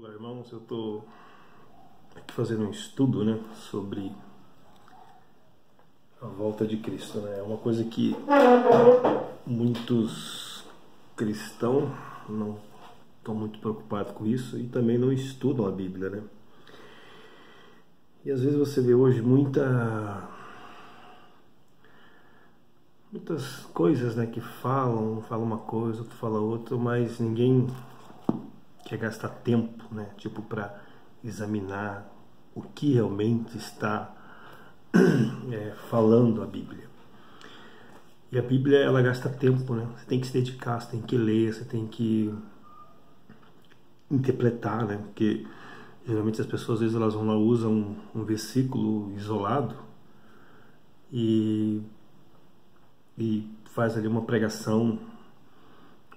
Olá, irmãos, eu estou aqui fazendo um estudo, sobre a volta de Cristo, É uma coisa que muitos cristãos não estão muito preocupados com isso e também não estudam a Bíblia, E às vezes você vê hoje muitas coisas, que falam uma coisa, outro fala outra, mas ninguém quer gastar tempo, para examinar o que realmente está falando a Bíblia. E a Bíblia, ela gasta tempo, Você tem que se dedicar, você tem que ler, você tem que interpretar, Porque geralmente as pessoas, às vezes, elas vão lá, usam um versículo isolado e faz ali uma pregação,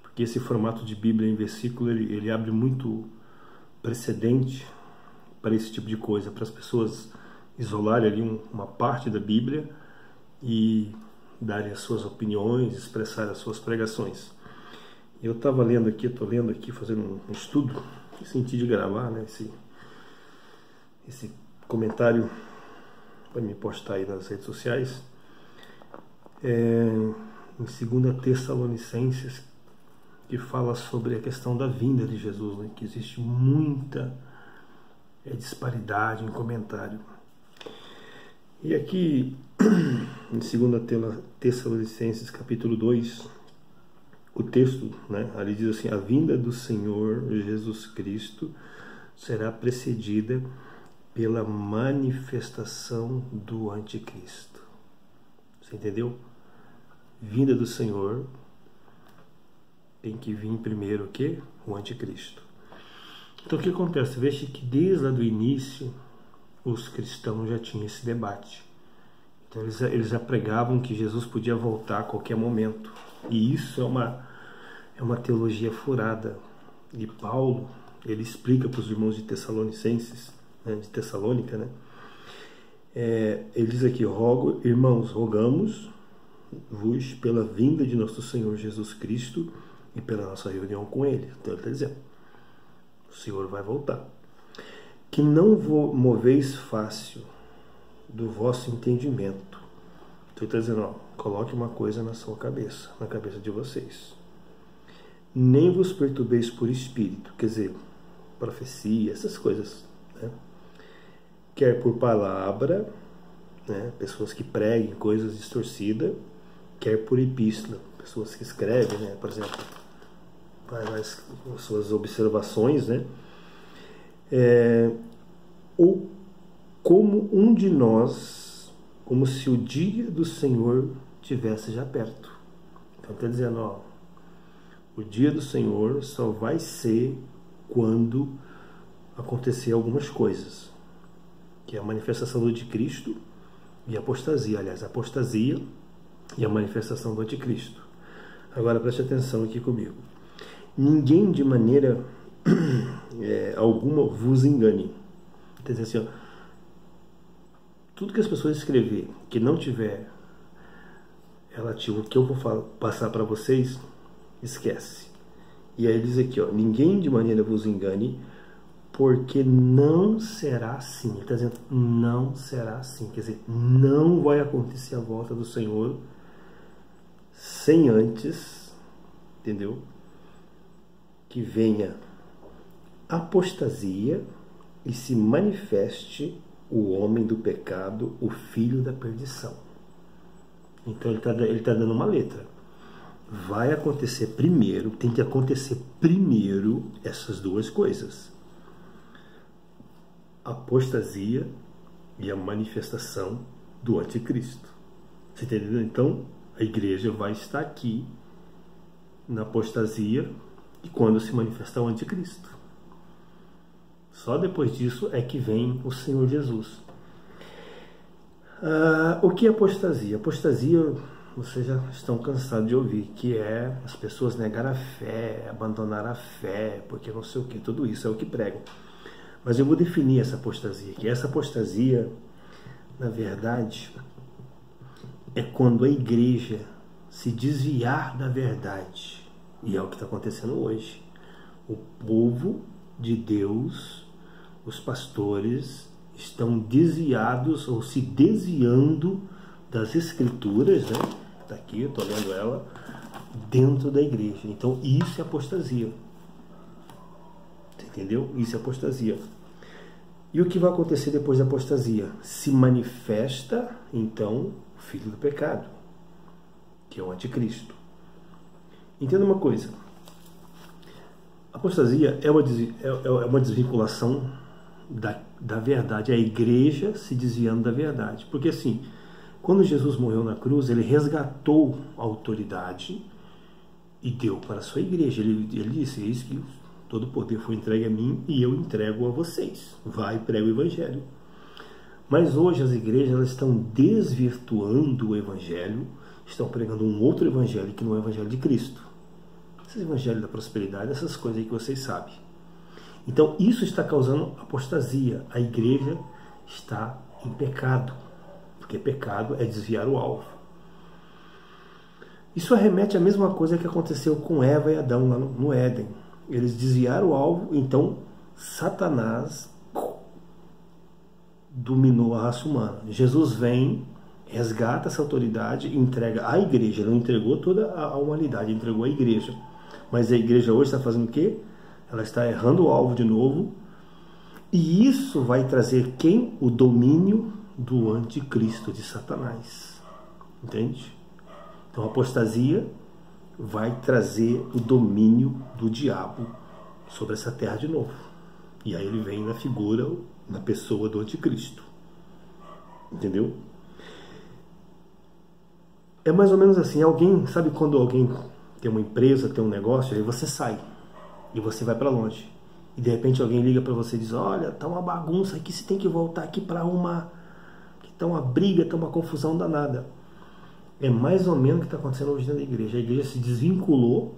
porque esse formato de Bíblia em versículo, ele abre muito precedente para esse tipo de coisa, para as pessoas isolarem ali uma parte da Bíblia e darem as suas opiniões, expressarem as suas pregações. Eu estou lendo aqui, fazendo um estudo, e senti de gravar, esse comentário para me postar aí nas redes sociais, em 2 Tessalonicenses, que fala sobre a questão da vinda de Jesus, que existe muita disparidade em comentário. E aqui, em 2 Tessalonicenses, capítulo 2, o texto, ali diz assim: a vinda do Senhor Jesus Cristo será precedida pela manifestação do anticristo. Você entendeu? Vinda do Senhor, tem que vir primeiro o quê? O anticristo. Então o que acontece? Veja que desde lá do início os cristãos já tinham esse debate. Então eles já pregavam que Jesus podia voltar a qualquer momento. E isso é uma teologia furada. E Paulo, ele explica para os irmãos de Tessalonicenses, de Tessalônica, ele diz aqui: irmãos, rogamos-vos pela vinda de nosso Senhor Jesus Cristo e pela nossa reunião com Ele. Então ele está dizendo: o Senhor vai voltar. Que não moveis fácil do vosso entendimento. Então ele está dizendo: coloque uma coisa na sua cabeça, na cabeça de vocês. Nem vos perturbeis por espírito, quer dizer, profecia, essas coisas, Quer por palavra, pessoas que preguem coisas distorcidas, quer por epístola, pessoas que escrevem, por exemplo, faz as suas observações, ou como um de nós, como se o dia do Senhor tivesse já perto. Então está dizendo, o dia do Senhor só vai ser quando acontecer algumas coisas, que é a manifestação do anticristo e a apostasia. Aliás, a apostasia e a manifestação do anticristo. Agora preste atenção aqui comigo. Ninguém de maneira alguma vos engane. Quer dizer assim, tudo que as pessoas escrever que não tiver relativo ao que eu vou passar para vocês, esquece. E aí ele diz aqui, ninguém de maneira vos engane, porque não será assim. Ele está dizendo, não será assim. Quer dizer, não vai acontecer a volta do Senhor sem antes, entendeu? Que venha apostasia e se manifeste o homem do pecado, o filho da perdição. Então ele tá dando uma letra. Vai acontecer primeiro, tem que acontecer primeiro essas duas coisas: a apostasia e a manifestação do anticristo. Você entendeu? Então a igreja vai estar aqui na apostasia e quando se manifestar o anticristo. Só depois disso é que vem o Senhor Jesus. O que é apostasia? Apostasia, vocês já estão cansados de ouvir, que é as pessoas negar a fé, abandonar a fé, porque não sei o que, tudo isso é o que pregam. Mas eu vou definir essa apostasia, que essa apostasia, na verdade, é quando a igreja se desviar da verdade. E é o que está acontecendo hoje. O povo de Deus, os pastores estão desviados ou se desviando das escrituras, né? Tá aqui, eu estou lendo ela, dentro da igreja. Então isso é apostasia. Entendeu? Isso é apostasia. E o que vai acontecer depois da apostasia? Se manifesta, então, o filho do pecado, que é o anticristo. Entenda uma coisa. A apostasia é uma desvinculação da verdade. É a igreja se desviando da verdade. Porque assim, quando Jesus morreu na cruz, ele resgatou a autoridade e deu para a sua igreja. Ele disse, eis que todo o poder foi entregue a mim e eu entrego a vocês. Vai e prega o evangelho. Mas hoje as igrejas elas estão desvirtuando o evangelho, estão pregando um outro evangelho que não é o evangelho de Cristo. Esse evangelho da prosperidade, essas coisas aí que vocês sabem. Então isso está causando apostasia. A igreja está em pecado, porque pecado é desviar o alvo. Isso remete à mesma coisa que aconteceu com Eva e Adão lá no Éden. Eles desviaram o alvo, então Satanás dominou a raça humana. Jesus vem, resgata essa autoridade e entrega à igreja. Ele não entregou toda a humanidade, ele entregou à igreja. Mas a igreja hoje está fazendo o quê? Ela está errando o alvo de novo. E isso vai trazer quem? O domínio do anticristo, de Satanás. Entende? Então a apostasia vai trazer o domínio do diabo sobre essa terra de novo. E aí ele vem na figura, na pessoa do anticristo. Entendeu? É mais ou menos assim, alguém, sabe quando alguém tem uma empresa, tem um negócio, aí você sai e você vai para longe. E de repente alguém liga para você e diz, olha, tá uma bagunça aqui, você tem que voltar aqui para arrumar. Que tá uma briga, tá uma confusão danada. É mais ou menos o que está acontecendo hoje na igreja. A igreja se desvinculou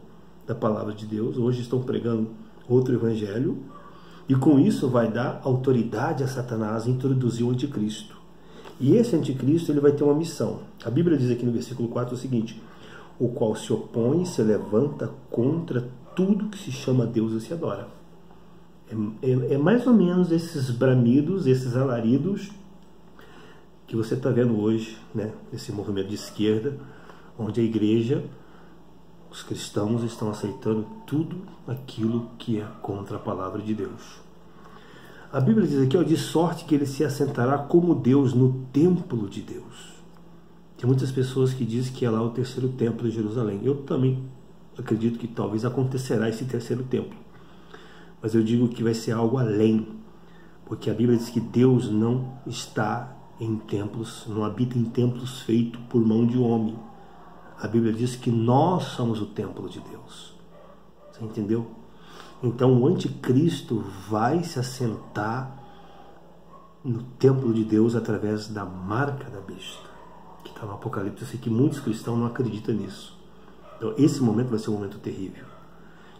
da palavra de Deus. Hoje estão pregando outro evangelho. E com isso vai dar autoridade a Satanás introduzir o anticristo. E esse anticristo ele vai ter uma missão. A Bíblia diz aqui no versículo 4 o seguinte: o qual se opõe e se levanta contra tudo que se chama Deus e se adora. É mais ou menos esses bramidos, esses alaridos que você está vendo hoje, né? Esse movimento de esquerda, onde a igreja, os cristãos estão aceitando tudo aquilo que é contra a palavra de Deus. A Bíblia diz aqui, ó, de sorte que ele se assentará como Deus no templo de Deus. Tem muitas pessoas que dizem que é lá o terceiro templo de Jerusalém. Eu também acredito que talvez acontecerá esse terceiro templo. Mas eu digo que vai ser algo além, porque a Bíblia diz que Deus não está em templos, não habita em templos feitos por mão de homem. A Bíblia diz que nós somos o templo de Deus. Você entendeu? Então o anticristo vai se assentar no templo de Deus através da marca da besta, que está no Apocalipse. Eu sei que muitos cristãos não acreditam nisso. Então esse momento vai ser um momento terrível.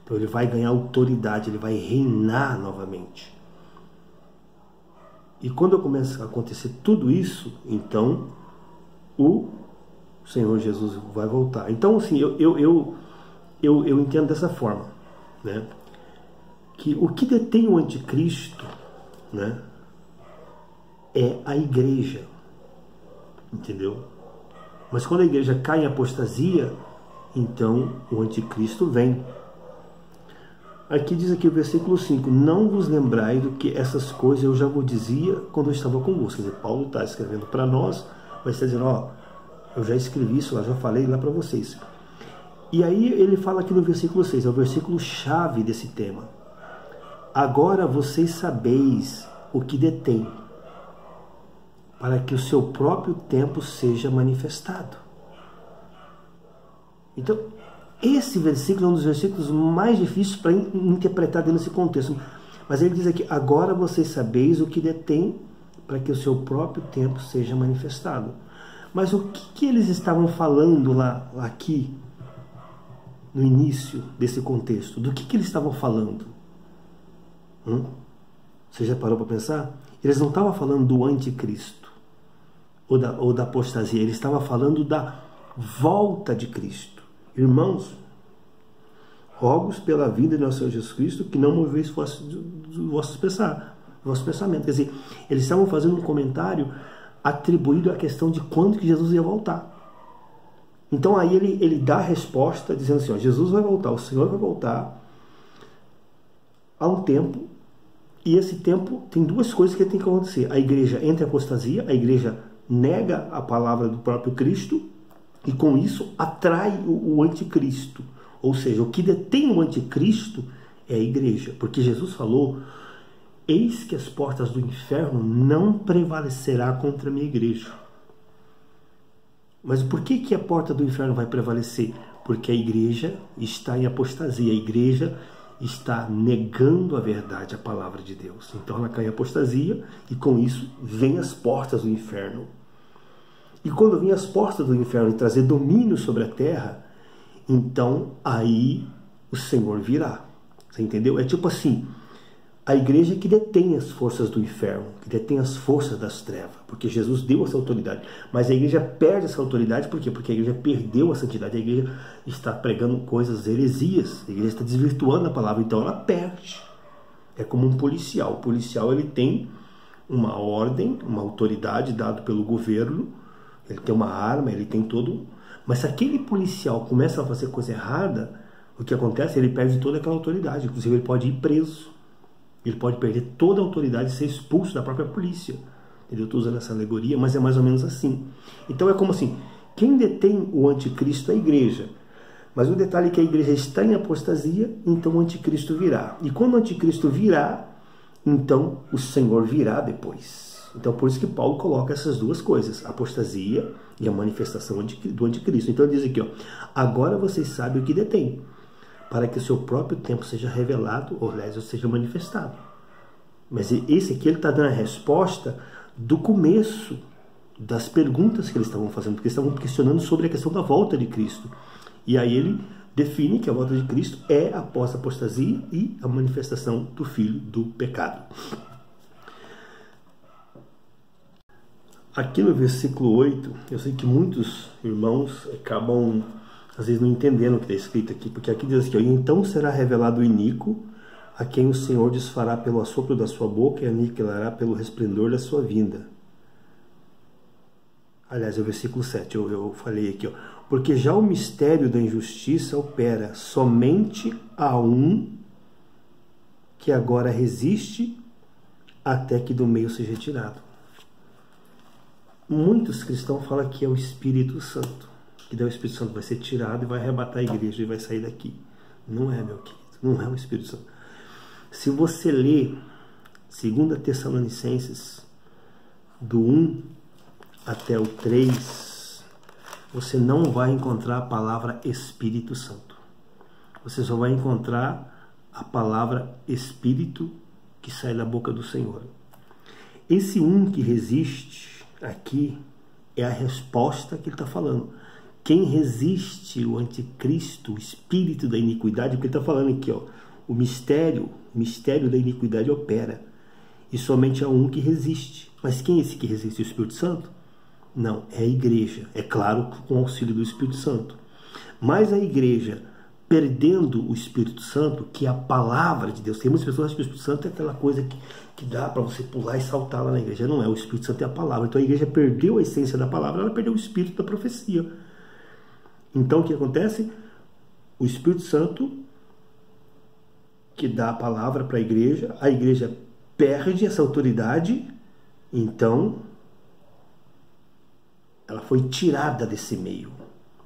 Então ele vai ganhar autoridade, ele vai reinar novamente. E quando começa a acontecer tudo isso, então o Senhor Jesus vai voltar. Então, assim, eu entendo dessa forma, né? Que o que detém o anticristo, né, é a igreja, entendeu? Mas quando a igreja cai em apostasia, então o anticristo vem. Aqui diz aqui o versículo 5, não vos lembrai do que essas coisas eu já vos dizia quando eu estava convosco. Quer dizer, Paulo está escrevendo para nós, mas está dizendo, ó, eu já escrevi isso lá, já falei lá para vocês. E aí ele fala aqui no versículo 6, é o versículo chave desse tema. Agora vocês sabeis o que detém, para que o seu próprio tempo seja manifestado. Então, esse versículo é um dos versículos mais difíceis para interpretar dentro desse contexto. Mas ele diz aqui, agora vocês sabeis o que detém para que o seu próprio tempo seja manifestado. Mas o que eles estavam falando aqui, no início desse contexto? Do que eles estavam falando? Você já parou para pensar? Eles não estavam falando do anticristo ou da apostasia, eles estavam falando da volta de Cristo. Irmãos, Rogo-vos pela vinda de nosso Senhor Jesus Cristo, que não moveis do vosso pensamento. Quer dizer, eles estavam fazendo um comentário atribuído à questão de quando que Jesus ia voltar. Então aí ele dá a resposta dizendo assim, ó, Jesus vai voltar, o Senhor vai voltar há um tempo, e esse tempo tem duas coisas que tem que acontecer. A igreja entra em apostasia, a igreja nega a palavra do próprio Cristo, e com isso atrai o anticristo. Ou seja, o que detém o anticristo é a igreja. Porque Jesus falou, eis que as portas do inferno não prevalecerá contra a minha igreja. Mas por que a porta do inferno vai prevalecer? Porque a igreja está em apostasia, a igreja está negando a verdade, a palavra de Deus. Então ela cai em apostasia e com isso vem as portas do inferno. E quando vem as portas do inferno e trazer domínio sobre a terra, então aí o Senhor virá. Você entendeu? É tipo assim, a igreja que detém as forças do inferno, que detém as forças das trevas, porque Jesus deu essa autoridade. Mas a igreja perde essa autoridade, por quê? Porque a igreja perdeu a santidade, a igreja está pregando coisas, heresias, a igreja está desvirtuando a palavra, então ela perde. É como um policial. O policial ele tem uma ordem, uma autoridade dada pelo governo, ele tem uma arma, ele tem todo... Mas se aquele policial começa a fazer coisa errada, o que acontece? Ele perde toda aquela autoridade, inclusive ele pode ir preso. Ele pode perder toda a autoridade e ser expulso da própria polícia. Eu estou usando essa alegoria, mas é mais ou menos assim. Então é como assim, quem detém o anticristo é a igreja. Mas o detalhe é que a igreja está em apostasia, então o anticristo virá. E quando o anticristo virá, então o Senhor virá depois. Então por isso que Paulo coloca essas duas coisas, a apostasia e a manifestação do anticristo. Então ele diz aqui, ó, agora vocês sabem o que detém, para que o seu próprio tempo seja revelado, ou aliás, seja manifestado. Mas esse aqui ele está dando a resposta do começo das perguntas que eles estavam fazendo, porque eles estavam questionando sobre a questão da volta de Cristo. E aí ele define que a volta de Cristo é após a apostasia e a manifestação do filho do pecado. Aqui no versículo 8, eu sei que muitos irmãos acabam às vezes não entendendo o que está escrito aqui, porque aqui diz assim, ó, então será revelado o iníquo, a quem o Senhor desfará pelo assopro da sua boca e aniquilará pelo resplendor da sua vinda. Aliás, é o versículo 7, eu falei aqui, ó, porque já o mistério da injustiça opera somente a um que agora resiste até que do meio seja retirado. Muitos cristãos falam que é o Espírito Santo, que daí o Espírito Santo vai ser tirado e vai arrebatar a igreja e vai sair daqui. Não é, meu querido, não é o Espírito Santo. Se você ler 2 Tessalonicenses, do 1 até o 3, você não vai encontrar a palavra Espírito Santo. Você só vai encontrar a palavra Espírito que sai da boca do Senhor. Esse um que resiste aqui é a resposta que ele está falando. Quem resiste o anticristo, o espírito da iniquidade, porque ele está falando aqui, ó, o mistério da iniquidade opera. E somente há um que resiste. Mas quem é esse que resiste? O Espírito Santo? Não, é a igreja. É claro, com o auxílio do Espírito Santo. Mas a igreja, perdendo o Espírito Santo, que é a palavra de Deus. Tem muitas pessoas que acham que o Espírito Santo é aquela coisa que dá para você pular e saltar lá na igreja. Não é, o Espírito Santo é a palavra. Então a igreja perdeu a essência da palavra, ela perdeu o espírito da profecia. Então o que acontece? O Espírito Santo, que dá a palavra para a igreja perde essa autoridade, então ela foi tirada desse meio.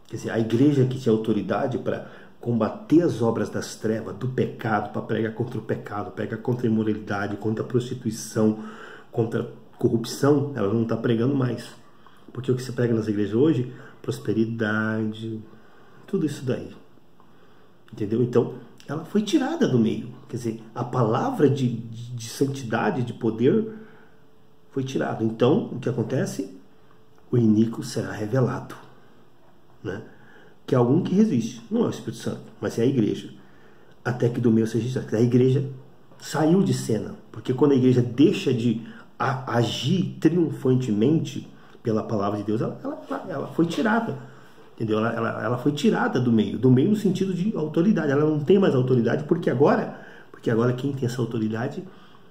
Quer dizer, a igreja que tinha autoridade para combater as obras das trevas, do pecado, para pregar contra o pecado, pregar contra a imoralidade, contra a prostituição, contra a corrupção, ela não está pregando mais. Porque o que se prega nas igrejas hoje, prosperidade, tudo isso daí. Entendeu? Então, ela foi tirada do meio. Quer dizer, a palavra de santidade, de poder, foi tirada. Então, o que acontece? O iníquo será revelado. Né? Que é algum que resiste. Não é o Espírito Santo, mas é a igreja. Até que do meio seja registrado. A igreja saiu de cena. Porque quando a igreja deixa de agir triunfantemente pela palavra de Deus, ela foi tirada. entendeu? Ela foi tirada do meio no sentido de autoridade. Ela não tem mais autoridade porque agora quem tem essa autoridade,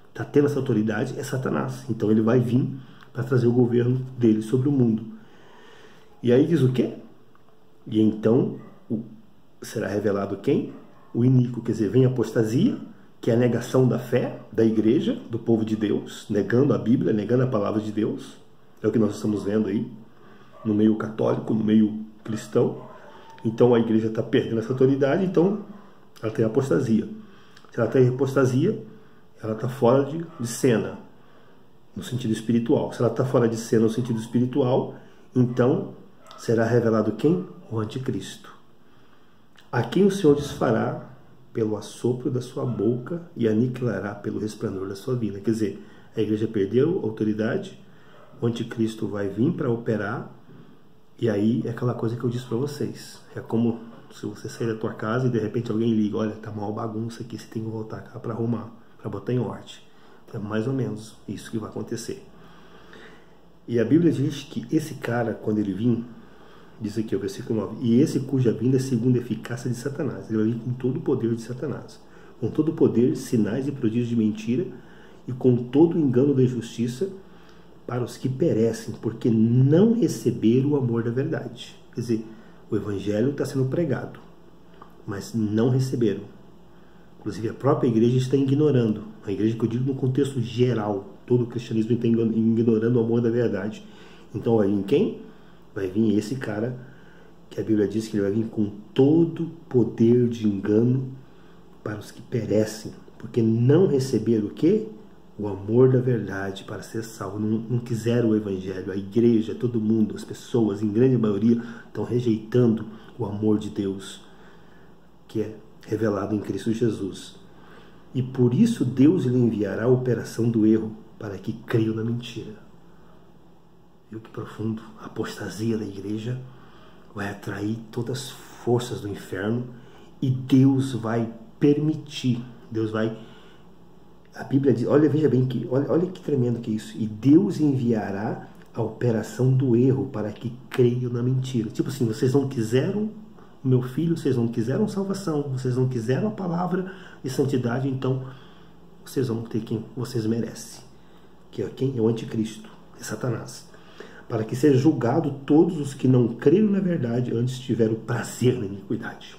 está tendo essa autoridade, é Satanás. Então ele vai vir para trazer o governo dele sobre o mundo. E aí diz o quê? E então será revelado quem? O iníquo, quer dizer, vem a apostasia, que é a negação da fé da igreja, do povo de Deus, negando a Bíblia, negando a palavra de Deus. É o que nós estamos vendo aí, no meio católico, no meio cristão. Então a igreja está perdendo essa autoridade, então ela tem apostasia. Se ela tem apostasia, ela está fora de cena, no sentido espiritual. Se ela está fora de cena no sentido espiritual, então será revelado quem? O anticristo. A quem o Senhor desfará pelo assopro da sua boca e aniquilará pelo resplendor da sua vida. Quer dizer, a igreja perdeu a autoridade, o anticristo vai vir para operar, e aí é aquela coisa que eu disse para vocês. É como se você sair da tua casa e de repente alguém liga, olha, tá mal bagunça aqui, você tem que voltar cá para arrumar, para botar em ordem. É mais ou menos isso que vai acontecer. E a Bíblia diz que esse cara, quando ele vir, diz aqui o versículo 9, e esse cuja vinda é segundo a eficácia de Satanás. Ele vai vir com todo o poder de Satanás, com todo o poder, sinais e prodígios de mentira, e com todo o engano da injustiça para os que perecem, porque não receberam o amor da verdade. Quer dizer, o evangelho está sendo pregado, mas não receberam. Inclusive a própria igreja está ignorando. A igreja que eu digo no contexto geral, todo o cristianismo está ignorando o amor da verdade. Então vai vir quem? Vai vir esse cara, que a Bíblia diz que ele vai vir com todo poder de engano para os que perecem, porque não receberam o quê? O amor da verdade para ser salvo. Não quiseram o evangelho. A igreja, todo mundo, as pessoas, em grande maioria, estão rejeitando o amor de Deus, que é revelado em Cristo Jesus. E por isso Deus lhe enviará a operação do erro, para que creiam na mentira. Viu que profundo? A apostasia da igreja vai atrair todas as forças do inferno e Deus vai permitir, Deus vai... A Bíblia diz, olha, veja bem, olha que tremendo que é isso. E Deus enviará a operação do erro para que creiam na mentira. Tipo assim, vocês não quiseram o meu filho, vocês não quiseram salvação, vocês não quiseram a palavra de santidade, então vocês vão ter quem vocês merecem. Que é quem? É o anticristo, é Satanás. Para que seja julgado todos os que não creram na verdade, antes tiveram prazer na iniquidade.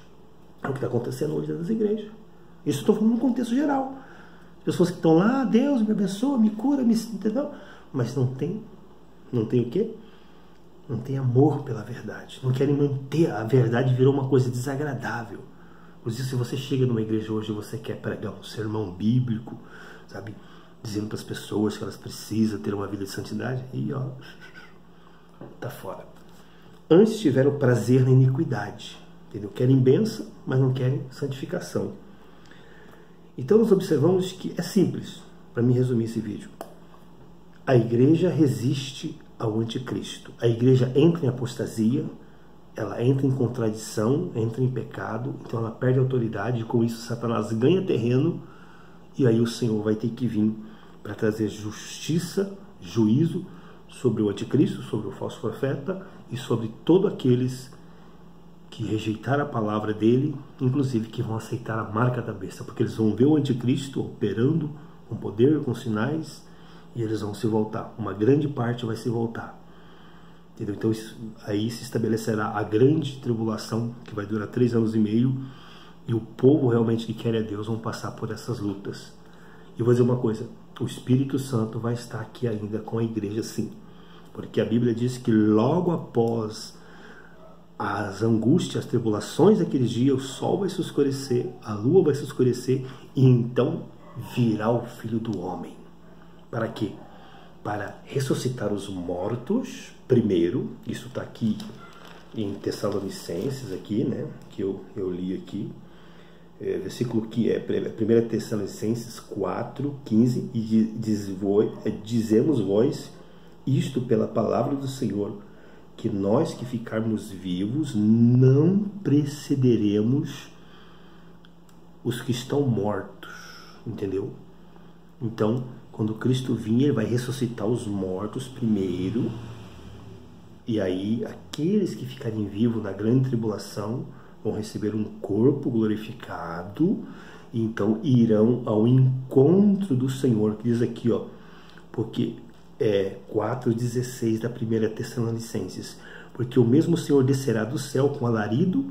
É o que está acontecendo hoje nas igrejas. Isso estou falando no contexto geral. Pessoas que estão lá, Deus me abençoa, me cura, entendeu? Mas não tem o quê? Não tem amor pela verdade. Não querem manter a verdade, virou uma coisa desagradável. Por isso, se você chega numa igreja hoje e você quer pregar um sermão bíblico, sabe, dizendo para as pessoas que elas precisam ter uma vida de santidade, e ó, tá fora. Antes tiveram prazer na iniquidade, entendeu? Querem bênção, mas não querem santificação. Então nós observamos que é simples, para mim resumir esse vídeo. A igreja resiste ao anticristo. A igreja entra em apostasia, ela entra em contradição, entra em pecado, então ela perde a autoridade, e com isso Satanás ganha terreno, e aí o Senhor vai ter que vir para trazer justiça, juízo sobre o anticristo, sobre o falso profeta e sobre todos aqueles que rejeitaram a palavra dele, inclusive que vão aceitar a marca da besta, porque eles vão ver o anticristo operando com poder, com sinais, e eles vão se voltar. Uma grande parte vai se voltar. Entendeu? Então aí se estabelecerá a grande tribulação, que vai durar 3 anos e meio, e o povo realmente que quer a Deus vão passar por essas lutas. E vou dizer uma coisa, o Espírito Santo vai estar aqui ainda com a igreja, sim, porque a Bíblia diz que logo após as angústias, as tribulações daqueles dias, o sol vai se escurecer, a lua vai se escurecer, e então virá o Filho do Homem. Para quê? Para ressuscitar os mortos, primeiro, isso está aqui em Tessalonicenses, aqui, né, que eu li aqui, versículo que é 1 Tessalonicenses 4, 15, e dizemos vós isto pela palavra do Senhor, que nós que ficarmos vivos não precederemos os que estão mortos, entendeu? Então, quando Cristo vir, ele vai ressuscitar os mortos primeiro, E aí, aqueles que ficarem vivos na grande tribulação vão receber um corpo glorificado, e então irão ao encontro do Senhor, que diz aqui, ó, porque 4,16 da 1 Tessalonicenses, porque o mesmo Senhor descerá do céu com alarido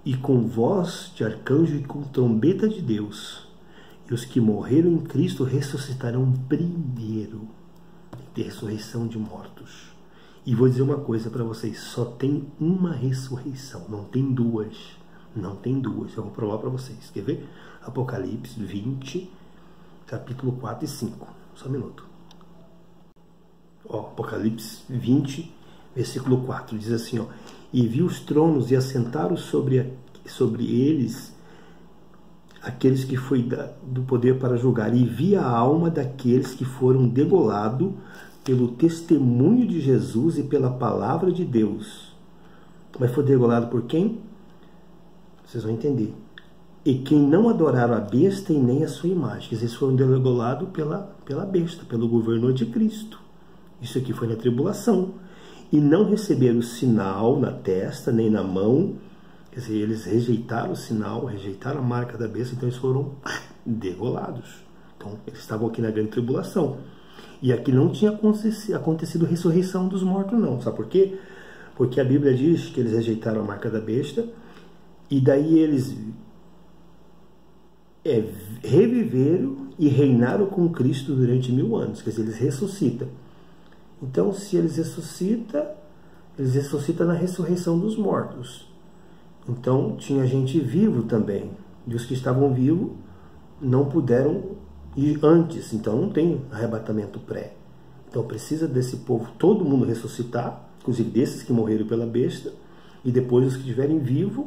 e com voz de arcanjo e com trombeta de Deus, e os que morreram em Cristo ressuscitarão primeiro. Tem que ter ressurreição de mortos. E vou dizer uma coisa para vocês, só tem uma ressurreição, não tem duas. Não tem duas, eu vou provar para vocês. Quer ver? Apocalipse 20, capítulo 4 e 5. Só um minuto. Ó, Apocalipse 20, versículo 4, diz assim, ó: e vi os tronos e assentaram sobre eles aqueles que foi do poder para julgar, e vi a alma daqueles que foram degolados pelo testemunho de Jesus e pela palavra de Deus. Mas foi degolado por quem? Vocês vão entender. E quem não adoraram a besta e nem a sua imagem. Eles foram degolados pela besta, pelo governo de Cristo. Isso aqui foi na tribulação. E não receberam o sinal na testa, nem na mão. Quer dizer, eles rejeitaram o sinal, rejeitaram a marca da besta, então eles foram degolados. Então, eles estavam aqui na grande tribulação. E aqui não tinha acontecido ressurreição dos mortos, não. Sabe por quê? Porque a Bíblia diz que eles rejeitaram a marca da besta, e daí eles reviveram e reinaram com Cristo durante 1000 anos. Quer dizer, eles ressuscitam. Então, se eles ressuscitam na ressurreição dos mortos. Então, tinha gente vivo também. E os que estavam vivos não puderam ir antes. Então, não tem arrebatamento pré. Então, precisa desse povo, todo mundo ressuscitar, inclusive desses que morreram pela besta, e depois os que estiverem vivos,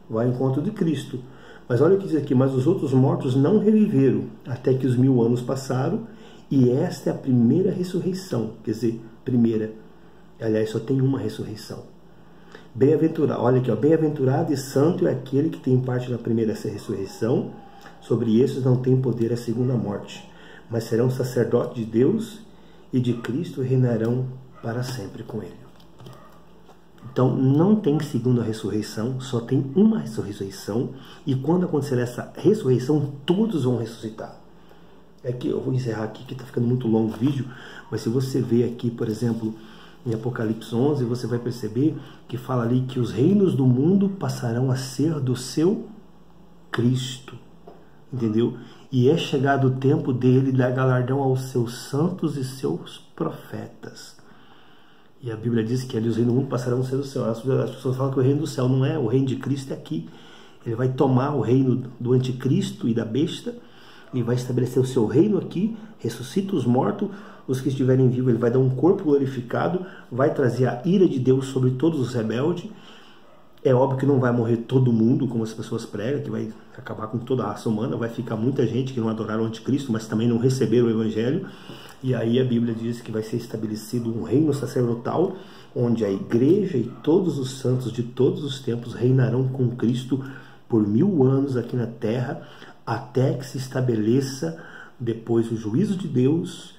vai ao encontro de Cristo. Mas olha o que diz aqui: mas os outros mortos não reviveram, até que os 1000 anos passaram, e esta é a primeira ressurreição. Quer dizer, primeira. Aliás, só tem uma ressurreição. Bem-aventurado, olha aqui, ó, bem-aventurado e santo é aquele que tem parte na primeira ressurreição. Sobre esses não tem poder a segunda morte, mas serão sacerdotes de Deus e de Cristo e reinarão para sempre com ele. Então, não tem segunda ressurreição, só tem uma ressurreição, e quando acontecer essa ressurreição, todos vão ressuscitar. É que eu vou encerrar aqui, que está ficando muito longo o vídeo, mas se você ver aqui, por exemplo, em Apocalipse 11, você vai perceber que fala ali que os reinos do mundo passarão a ser do seu Cristo, entendeu? E é chegado o tempo dele dar galardão aos seus santos e seus profetas. E a Bíblia diz que ali os reinos do mundo passarão a ser do céu. As pessoas falam que o reino do céu não é, o reino de Cristo é aqui. Ele vai tomar o reino do anticristo e da besta, e vai estabelecer o seu reino aqui, ressuscita os mortos, os que estiverem vivos, ele vai dar um corpo glorificado, vai trazer a ira de Deus sobre todos os rebeldes. É óbvio que não vai morrer todo mundo, como as pessoas pregam, que vai acabar com toda a raça humana, vai ficar muita gente que não adoraram o anticristo, mas também não receberam o evangelho. E aí a Bíblia diz que vai ser estabelecido um reino sacerdotal, onde a igreja e todos os santos de todos os tempos reinarão com Cristo por 1000 anos aqui na terra, até que se estabeleça depois o juízo de Deus.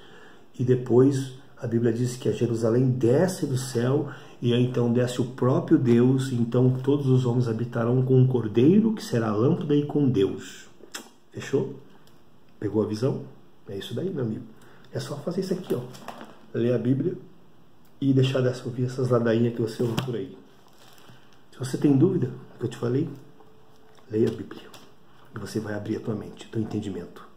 E depois a Bíblia diz que a Jerusalém desce do céu, e aí então desce o próprio Deus, então todos os homens habitarão com o Cordeiro, que será a lâmpada, e com Deus. Fechou? Pegou a visão? É isso daí, meu amigo. É só fazer isso aqui, ó. Ler a Bíblia e deixar de ouvir essas ladainhas que você ouve por aí. Se você tem dúvida do que eu te falei, leia a Bíblia. E você vai abrir a tua mente, o teu entendimento.